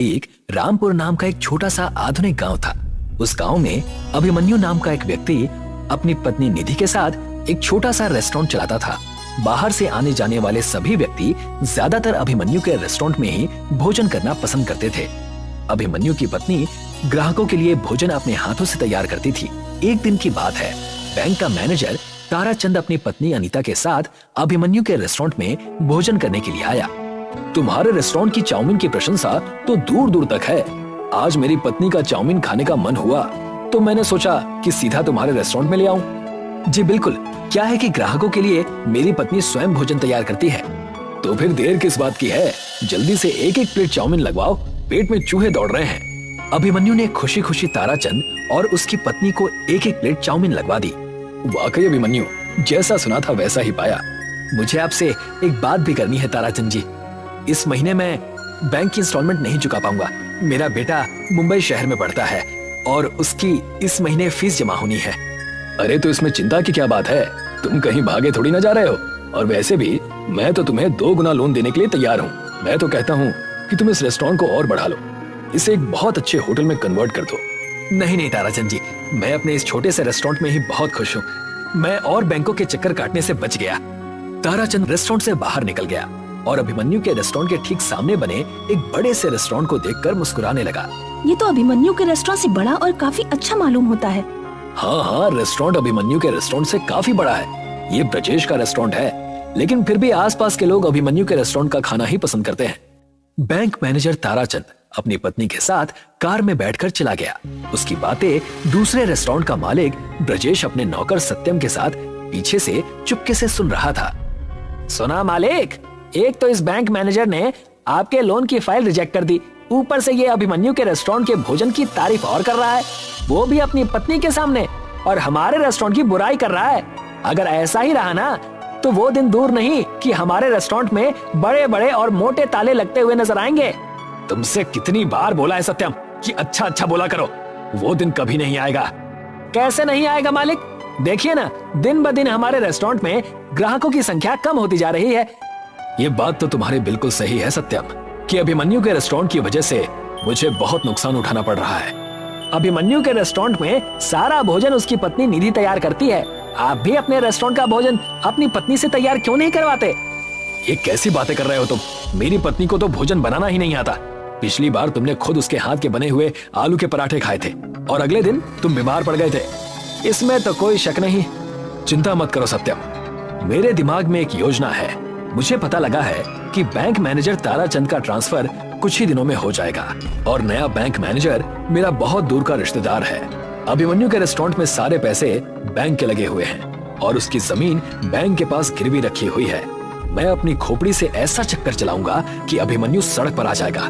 एक रामपुर नाम का एक छोटा सा आधुनिक गांव था। उस गांव में अभिमन्यु नाम का एक व्यक्ति अपनी पत्नी निधि के साथ एक छोटा सा रेस्टोरेंट चलाता था। बाहर से आने जाने वाले सभी व्यक्ति ज्यादातर अभिमन्यु के रेस्टोरेंट में ही भोजन करना पसंद करते थे। अभिमन्यु की पत्नी ग्राहकों के लिए भोजन अपने हाथों से तैयार करती थी। एक दिन की बात है, बैंक का मैनेजर ताराचंद अपनी पत्नी अनीता के साथ अभिमन्यु के रेस्टोरेंट में भोजन करने के लिए आया। तुम्हारे रेस्टोरेंट की चाउमीन की प्रशंसा तो दूर दूर तक है। आज मेरी पत्नी का चाउमीन खाने का मन हुआ तो मैंने सोचा कि सीधा तुम्हारे रेस्टोरेंट में ले आऊं। जी बिल्कुल, क्या है कि ग्राहकों के लिए मेरी पत्नी स्वयं भोजन तैयार करती है। तो फिर देर किस बात की है, जल्दी से एक एक प्लेट चाउमीन लगवाओ, पेट में चूहे दौड़ रहे हैं। अभिमन्यु ने खुशी खुशी ताराचंद और उसकी पत्नी को एक एक प्लेट चाउमीन लगवा दी। वाकई अभिमन्यु, जैसा सुना था वैसा ही पाया। मुझे आपसे एक बात भी करनी है ताराचंद जी। इस महीने मैं बैंक की इंस्टॉलमेंट नहीं चुका पाऊंगा। मेरा बेटा मुंबई शहर में पढ़ता है और उसकी इस महीने फीस जमा होनी है। अरे तो इसमें चिंता की क्या बात है, तुम कहीं भागे थोड़ी ना जा रहे हो। और वैसे भी मैं तो तुम्हें 2 गुना लोन देने के लिए तैयार हूँ। मैं तो कहता हूँ कि तुम इस रेस्टोरेंट को और बढ़ा लो, इसे एक बहुत अच्छे होटल में कन्वर्ट कर दो। नहीं नहीं ताराचंद जी, मैं अपने इस छोटे से रेस्टोरेंट में ही बहुत खुश हूँ। मैं और बैंकों के चक्कर काटने से बच गया। ताराचंद रेस्टोरेंट से बाहर निकल गया और अभिमन्यु के रेस्टोरेंट के ठीक सामने बने एक बड़े से रेस्टोरेंट को देखकर मुस्कुराने लगा। ये तो अभिमन्यु के रेस्टोरेंट से बड़ा और काफी अच्छा मालूम होता है। हाँ, रेस्टोरेंट अभिमन्यु के रेस्टोरेंट से काफी बड़ा है। ये ब्रजेश का रेस्टोरेंट है, लेकिन फिर भी आसपास के लोग अभिमन्यु के रेस्टोरेंट का खाना ही पसंद करते हैं। बैंक मैनेजर ताराचंद अपनी पत्नी के साथ कार में बैठकर चला गया। उसकी बातें दूसरे रेस्टोरेंट का मालिक ब्रजेश अपने नौकर सत्यम के साथ पीछे से चुपके से सुन रहा था। सुना मालिक, एक तो इस बैंक मैनेजर ने आपके लोन की फाइल रिजेक्ट कर दी, ऊपर से ये अभिमन्यु के रेस्टोरेंट के भोजन की तारीफ और कर रहा है, वो भी अपनी पत्नी के सामने, और हमारे रेस्टोरेंट की बुराई कर रहा है। अगर ऐसा ही रहा ना तो वो दिन दूर नहीं कि हमारे रेस्टोरेंट में बड़े बड़े और मोटे ताले लगते हुए नजर आएंगे। तुमसे कितनी बार बोला है सत्यम कि अच्छा अच्छा बोला करो, वो दिन कभी नहीं आएगा। कैसे नहीं आएगा मालिक, देखिए ना, दिन ब दिन हमारे रेस्टोरेंट में ग्राहकों की संख्या कम होती जा रही है। ये बात तो तुम्हारी बिल्कुल सही है सत्यम, कि अभिमन्यु के रेस्टोरेंट की वजह से मुझे बहुत नुकसान उठाना पड़ रहा है। अभिमन्यु के रेस्टोरेंट में सारा भोजन उसकी पत्नी निधि तैयार करती है। आप भी अपने रेस्टोरेंट का भोजन अपनी पत्नी से तैयार क्यों नहीं करवाते? ये कैसी बातें कर रहे हो तुम? मेरी पत्नी को तो भोजन बनाना ही नहीं आता। पिछली बार तुमने खुद उसके हाथ के बने हुए आलू के पराठे खाए थे और अगले दिन तुम बीमार पड़ गए थे। इसमें तो कोई शक नहीं। चिंता मत करो सत्यम, मेरे दिमाग में एक योजना है। मुझे पता लगा है कि बैंक मैनेजर ताराचंद का ट्रांसफर कुछ ही दिनों में हो जाएगा और नया बैंक मैनेजर मेरा बहुत दूर का रिश्तेदार है। अभिमन्यु के रेस्टोरेंट में सारे पैसे बैंक के लगे हुए हैं और उसकी जमीन बैंक के पास गिरवी रखी हुई है। मैं अपनी खोपड़ी से ऐसा चक्कर चलाऊंगा कि अभिमन्यु सड़क पर आ जाएगा।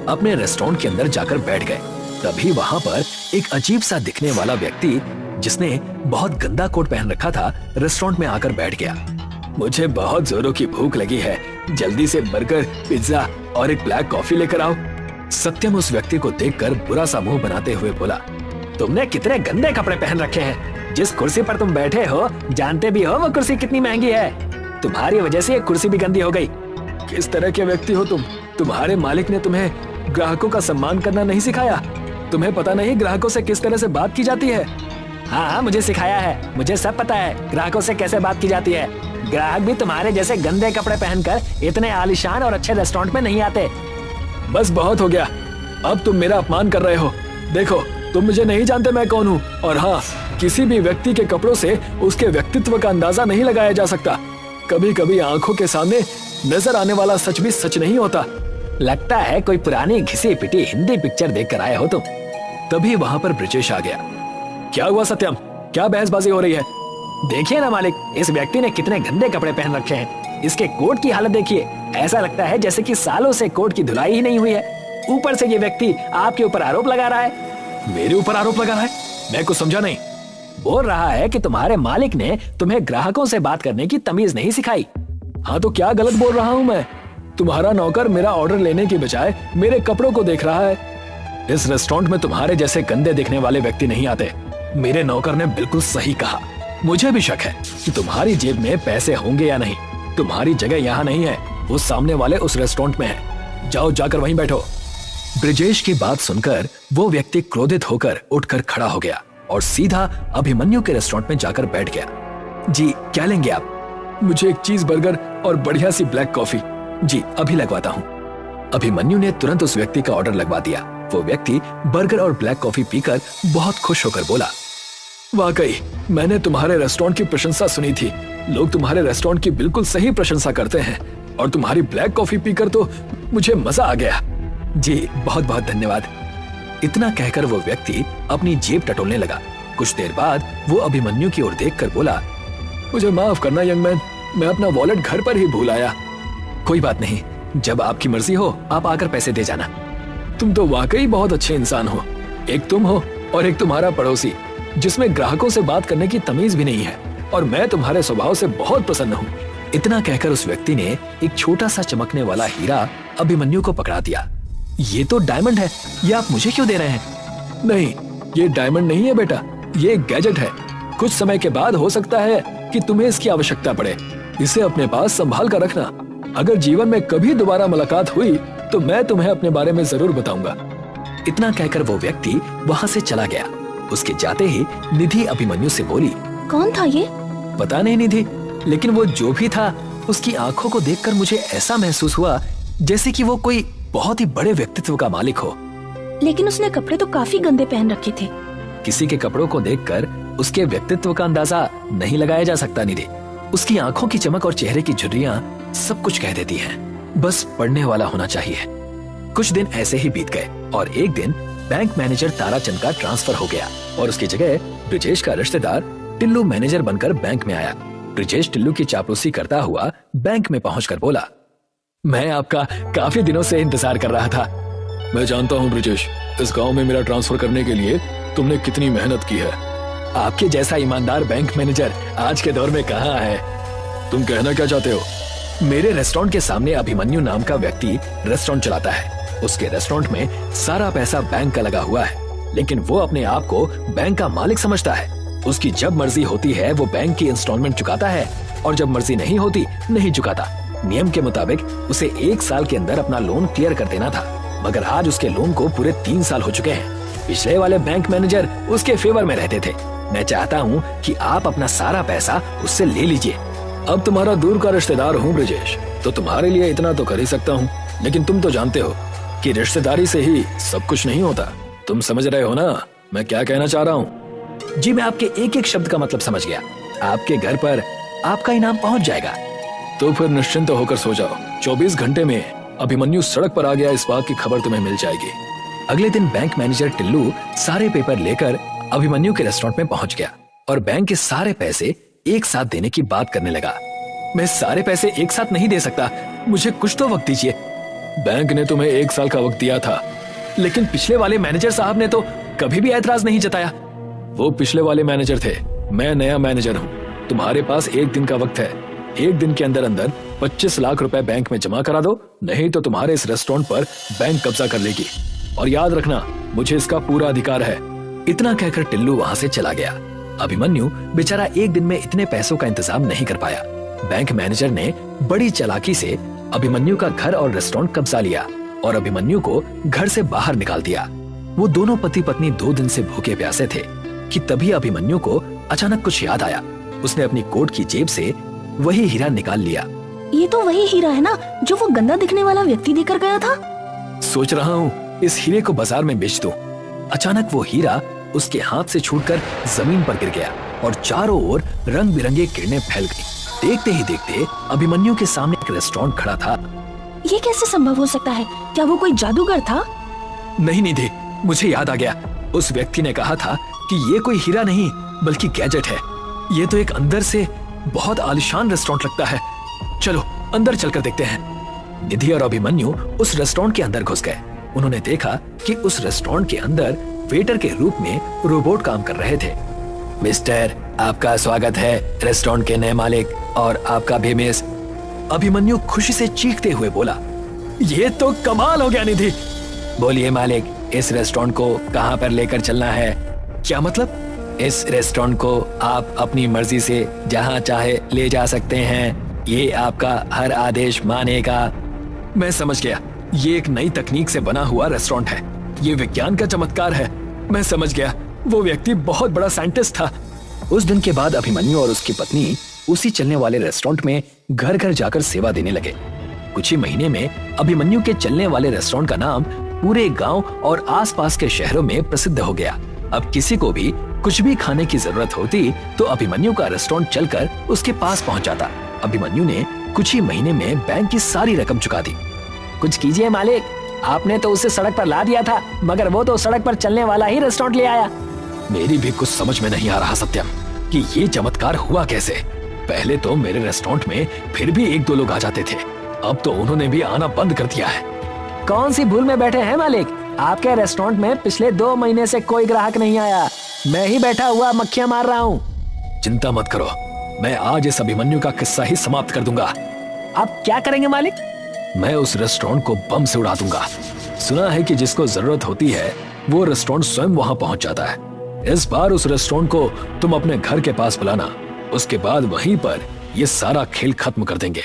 अपने रेस्टोरेंट के अंदर जाकर बैठ गए। तभी वहां पर एक अजीब सा दिखने वाला व्यक्ति जिसने बहुत गंदा कोट पहन रखा था रेस्टोरेंट में आकर बैठ गया। मुझे बहुत जोरों की भूख लगी है, जल्दी से बर्गर, पिज्जा और एक ब्लैक कॉफी लेकर आओ। सत्यम उस व्यक्ति को देखकर बुरा सा मुंह बनाते हुए बोला, तुमने कितने गंदे कपड़े पहन रखे हैं। जिस कुर्सी पर तुम बैठे हो जानते भी हो वो कुर्सी कितनी महंगी है। तुम्हारी वजह से ये कुर्सी भी गंदी हो गई। किस तरह के व्यक्ति हो तुम? तुम्हारे मालिक ने तुम्हें ग्राहकों का सम्मान करना नहीं सिखाया? तुम्हें पता नहीं ग्राहकों से किस तरह से बात की जाती है? हाँ, मुझे सिखाया है, मुझे सब पता है ग्राहकों से कैसे बात की जाती है। ग्राहक भी तुम्हारे जैसे गंदे कपड़े पहनकर इतने आलीशान और अच्छे रेस्टोरेंट में नहीं आते। बस बहुत हो गया, अब तुम मेरा अपमान कर रहे हो। देखो, तुम मुझे नहीं जानते मैं कौन हूँ, और हाँ, किसी भी व्यक्ति के कपड़ों से उसके व्यक्तित्व का अंदाजा नहीं लगाया जा सकता। कभी कभी आंखों के सामने नजर आने वाला सच भी सच नहीं होता। लगता है कोई पुरानी घिसी पिटी हिंदी पिक्चर देख कर आए हो तुम। तभी वहां पर ब्रजेश आ गया। क्या हुआ सत्यम, क्या बहसबाजी हो रही है? देखिए ना मालिक, इस व्यक्ति ने कितने गंदे कपड़े पहन रखे हैं। इसके कोट की हालत देखिए, ऐसा लगता है जैसे कि सालों से कोट की धुलाई ही नहीं हुई है। ऊपर से ये व्यक्ति आपके ऊपर आरोप लगा रहा है। मेरे ऊपर आरोप लगा रहा है? मैं कुछ समझा नहीं। बोल रहा है कि तुम्हारे मालिक ने तुम्हें ग्राहकों से बात करने की तमीज नहीं सिखाई। हाँ, तो क्या गलत बोल रहा हूँ मैं? तुम्हारा नौकर मेरा ऑर्डर लेने की बजाय मेरे कपड़ों को देख रहा है। इस रेस्टोरेंट में तुम्हारे जैसे गंदे दिखने वाले व्यक्ति नहीं आते। मेरे नौकर ने बिल्कुल सही कहा। मुझे भी शक है कि तुम्हारी जेब में पैसे होंगे या नहीं। तुम्हारी जगह यहाँ नहीं है, वो सामने वाले उस रेस्टोरेंट में है। जाओ, जाकर वहीं बैठो। ब्रिजेश की बात सुनकर वो व्यक्ति क्रोधित होकर उठकर खड़ा हो गया और सीधा अभिमन्यु के रेस्टोरेंट में जाकर बैठ गया। जी क्या लेंगे आप? मुझे एक चीज बर्गर और बढ़िया सी ब्लैक कॉफी। जी अभी लगवाता हूँ। अभिमन्यु ने तुरंत उस व्यक्ति का ऑर्डर लगवा दिया। वो व्यक्ति बर्गर और ब्लैक कॉफी पीकर बहुत खुश होकर बोला, वाकई मैंने तुम्हारे रेस्टोरेंट की प्रशंसा सुनी थी। लोग तुम्हारे रेस्टोरेंट की बिल्कुल सही प्रशंसा करते हैं और तुम्हारी ब्लैक कॉफी पीकर तो मुझे मजा आ गया। जी बहुत बहुत धन्यवाद। इतना कहकर वो व्यक्ति अपनी जेब टटोलने लगा। कुछ देर बाद वो अभिमन्यु की ओर देखकर बोला, मुझे माफ करना यंग मैन, मैं अपना वॉलेट घर पर ही भूल आया। कोई बात नहीं, जब आपकी मर्जी हो आप आकर पैसे दे जाना। तुम तो वाकई बहुत अच्छे इंसान हो। एक तुम हो और एक तुम्हारा पड़ोसी जिसमें ग्राहकों से बात करने की तमीज भी नहीं है, और मैं तुम्हारे स्वभाव से बहुत प्रसन्न हूँ। इतना कहकर उस व्यक्ति ने एक छोटा सा चमकने वाला हीरा अभिमन्यु को पकड़ा दिया। ये तो डायमंड है, ये आप मुझे क्यों दे रहे हैं? नहीं, ये डायमंड नहीं है बेटा, ये एक गैजेट है। कुछ समय के बाद हो सकता है कि तुम्हें इसकी आवश्यकता पड़े। इसे अपने पास संभाल कर रखना। अगर जीवन में कभी दोबारा मुलाकात हुई तो मैं तुम्हें अपने बारे में जरूर बताऊंगा। इतना कहकर वो व्यक्ति वहाँ से चला गया। उसके जाते ही निधि अभिमन्यु से बोली, कौन था ये? पता नहीं निधि, लेकिन वो जो भी था उसकी आंखों को देखकर मुझे ऐसा महसूस हुआ जैसे कि वो कोई बहुत ही बड़े व्यक्तित्व का मालिक हो। लेकिन उसने कपड़े तो काफी गंदे पहन रखे थे। किसी के कपड़ों को देखकर उसके व्यक्तित्व का अंदाजा नहीं लगाया जा सकता निधि। उसकी आंखों की चमक और चेहरे की झुर्रियां सब कुछ कह देती हैं। बस पढ़ने वाला होना चाहिए। कुछ दिन ऐसे ही बीत गए और एक दिन बैंक मैनेजर ताराचंद का ट्रांसफर हो गया और उसकी जगह ब्रिजेश का रिश्तेदार टिल्लू मैनेजर बनकर बैंक में आया। ब्रिजेश टिल्लू की चापलूसी करता हुआ बैंक में पहुंचकर बोला, मैं आपका काफी दिनों से इंतजार कर रहा था। मैं जानता हूं ब्रिजेश, इस गांव में मेरा ट्रांसफर करने के लिए तुमने कितनी मेहनत की है। आपके जैसा ईमानदार बैंक मैनेजर आज के दौर में कहाँ है? तुम कहना क्या चाहते हो? मेरे रेस्टोरेंट के सामने अभिमन्यु नाम का व्यक्ति रेस्टोरेंट चलाता है। उसके रेस्टोरेंट में सारा पैसा बैंक का लगा हुआ है, लेकिन वो अपने आप को बैंक का मालिक समझता है। उसकी जब मर्जी होती है वो बैंक की इंस्टॉलमेंट चुकाता है और जब मर्जी नहीं होती नहीं चुकाता। नियम के मुताबिक उसे 1 साल के अंदर अपना लोन क्लियर कर देना था, मगर आज उसके लोन को पूरे 3 साल हो चुके हैं। पिछले वाले बैंक मैनेजर उसके फेवर में रहते थे। मैं चाहता हूँ कि आप अपना सारा पैसा उससे ले लीजिए। अब तुम्हारा दूर का रिश्तेदार हूँ ब्रिजेश, तो तुम्हारे लिए इतना तो कर ही सकता हूँ, लेकिन तुम तो जानते हो कि रिश्तेदारी से ही सब कुछ नहीं होता। तुम समझ रहे हो ना मैं क्या कहना चाह रहा हूँ? जी मैं आपके एक एक शब्द का मतलब समझ गया। आपके घर पर आपका इनाम पहुंच जाएगा। तो फिर निश्चिंत होकर सो जाओ। 24 घंटे में अभिमन्यु सड़क पर आ गया, इस बात की खबर तुम्हें मिल जाएगी। अगले दिन बैंक मैनेजर टिल्लू सारे पेपर लेकर अभिमन्यु के रेस्टोरेंट में पहुंच गया और बैंक के सारे पैसे एक साथ देने की बात करने लगा। मैं सारे पैसे एक साथ नहीं दे सकता, मुझे कुछ तो वक्त दीजिए। बैंक ने तुम्हें 1 साल का वक्त दिया था, लेकिन पिछले वाले मैनेजर साहब ने तो कभी भी ऐतराज नहीं जताया। वो पिछले वाले मैनेजर थे, मैं नया मैनेजर हूँ। तुम्हारे पास 1 दिन का वक्त है। 1 दिन के अंदर अंदर 25 लाख रुपए बैंक में जमा करा दो, नहीं तो तुम्हारे इस रेस्टोरेंट पर बैंक कब्जा कर लेगी। और याद रखना, मुझे इसका पूरा अधिकार है। इतना कहकर टिल्लू वहां से चला गया। अभिमन्यु बेचारा 1 दिन में इतने पैसों का इंतजाम नहीं कर पाया। बैंक मैनेजर ने बड़ी चालाकी से अभिमन्यु का घर और रेस्टोरेंट कब्जा लिया और अभिमन्यु को घर से बाहर निकाल दिया। वो दोनों पति पत्नी 2 दिन से भूखे प्यासे थे कि तभी अभिमन्यु को अचानक कुछ याद आया। उसने अपनी कोट की जेब से वही हीरा निकाल लिया। ये तो वही हीरा है ना जो वो गंदा दिखने वाला व्यक्ति देकर गया था? सोच रहा हूँ इस हीरे को बाजार में बेच दूं। अचानक वो हीरा उसके हाथ से छूटकर जमीन पर गिर गया और चारों ओर रंग बिरंगे किरणें फैल गई। देखते ही देखते अभिमन्यु के सामने एक रेस्टोरेंट खड़ा था। ये कैसे संभव हो सकता है? क्या वो कोई जादूगर था? नहीं निधि, मुझे याद आ गया। उस व्यक्ति ने कहा था कि ये कोई हीरा नहीं बल्कि गैजेट है। ये तो एक अंदर से बहुत आलीशान रेस्टोरेंट लगता है। चलो अंदर चलकर देखते हैं। निधि और अभिमन्यु उस रेस्टोरेंट के अंदर घुस गए। उन्होंने देखा कि उस रेस्टोरेंट के अंदर वेटर के रूप में रोबोट काम कर रहे थे। मिस्टर, आपका स्वागत है रेस्टोरेंट के नए मालिक और आपका भी मिस। अभिमन्यु खुशी से चीखते हुए बोला, ये तो कमाल हो गया निधि। बोलिए मालिक, इस रेस्टोरेंट को कहाँ पर लेकर चलना है? क्या मतलब? इस रेस्टोरेंट को आप अपनी मर्जी से जहाँ चाहे ले जा सकते हैं। ये आपका हर आदेश मानेगा। मैं समझ गया, ये एक नई तकनीक से बना हुआ रेस्टोरेंट है। ये विज्ञान का चमत्कार है। मैं समझ गया, वो व्यक्ति बहुत बड़ा साइंटिस्ट था। उस दिन के बाद अभिमन्यु और उसकी पत्नी उसी चलने वाले रेस्टोरेंट में घर घर जाकर सेवा देने लगे। कुछ ही महीने में अभिमन्यु के चलने वाले रेस्टोरेंट का नाम पूरे गांव और आसपास के शहरों में प्रसिद्ध हो गया। अब किसी को भी कुछ भी खाने की जरूरत होती तो अभिमन्यु का रेस्टोरेंट चलकर उसके पास पहुंच जाता। अभिमन्यु ने कुछ ही महीने में बैंक की सारी रकम चुका दी। कुछ कीजिए मालिक, आपने तो उसे सड़क पर ला दिया था, मगर वो तो सड़क पर चलने वाला ही रेस्टोरेंट ले आया। मेरी भी कुछ समझ में नहीं आ रहा सत्यम कि ये चमत्कार हुआ कैसे। पहले तो मेरे रेस्टोरेंट में फिर भी 1-2 लोग आ जाते थे, अब तो उन्होंने भी आना बंद कर दिया है। कौन सी भूल में बैठे हैं मालिक? आपके रेस्टोरेंट में पिछले 2 महीने से कोई ग्राहक नहीं आया। मैं ही बैठा हुआ मक्खियां मार रहा हूँ। चिंता मत करो, मैं आज इस अभिमन्यु का किस्सा ही समाप्त कर दूंगा। आप क्या करेंगे मालिक? मैं उस रेस्टोरेंट को बम से उड़ा दूंगा। सुना है कि जिसको जरूरत होती है वो रेस्टोरेंट स्वयं वहां पहुंच जाता है। इस बार उस रेस्टोरेंट को तुम अपने घर के पास बुलाना, उसके बाद वहीं पर ये सारा खेल खत्म कर देंगे।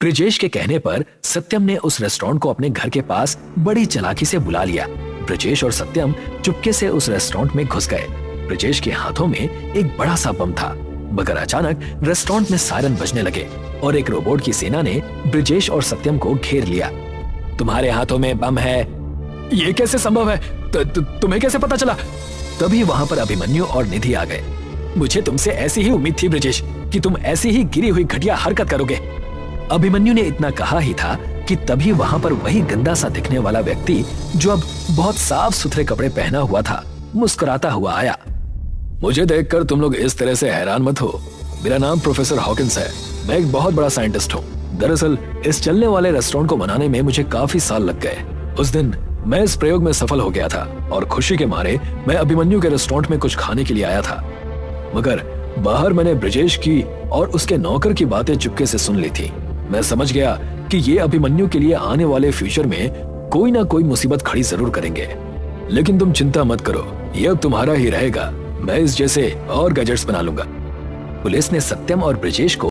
ब्रिजेश के कहने पर सत्यम ने उस रेस्टोरेंट को अपने घर के पास बड़ी चालाकी से बुला लिया। ब्रिजेश और सत्यम चुपके से उस रेस्टोरेंट में घुस गए। ब्रिजेश के हाथों में एक बड़ा सा बम था, मगर अचानक रेस्टोरेंट में सायरन बजने लगे और एक रोबोट की सेना ने ब्रिजेश और सत्यम को घेर लिया। तुम्हारे हाथों में बम है, ये कैसे संभव है? तुम्हें कैसे पता चला? तभी वहां पर अभिमन्यु और निधि आ गए। मुझे तुमसे ऐसी ही उम्मीद थी ब्रिजेश कि तुम ऐसी ही गिरी हुई घटिया हरकत करोगे। अभिमन्यु ने इतना कहा ही था कि तभी वहां पर वही गंदा सा दिखने वाला व्यक्ति, जो अब बहुत साफ सुथरे कपड़े पहना हुआ था, मुस्कुराता हुआ आया। मुझे देखकर तुम लोग इस तरह से हैरान मत हो। मेरा नाम प्रोफेसर हॉकिंस है। मैं एक बहुत बड़ा साइंटिस्ट हूँ। दरअसल इस चलने वाले रेस्टोरेंट को बनाने में मुझे काफी साल लग गए। उस दिन मैं इस प्रयोग में सफल हो गया था और खुशी के मारे मैं अभिमन्यु के रेस्टोरेंट में कुछ खाने के लिए आया था, मगर बाहर मैंने ब्रिजेश की और उसके नौकर की बातें चुपके से सुन ली थी। मैं समझ गया कि ये अभिमन्यु के लिए आने वाले फ्यूचर में कोई ना कोई मुसीबत खड़ी जरूर करेंगे। लेकिन तुम चिंता मत करो, ये अब तुम्हारा ही रहेगा। मैं इस जैसे और गैजेट्स बना लूंगा। पुलिस ने सत्यम और ब्रिजेश को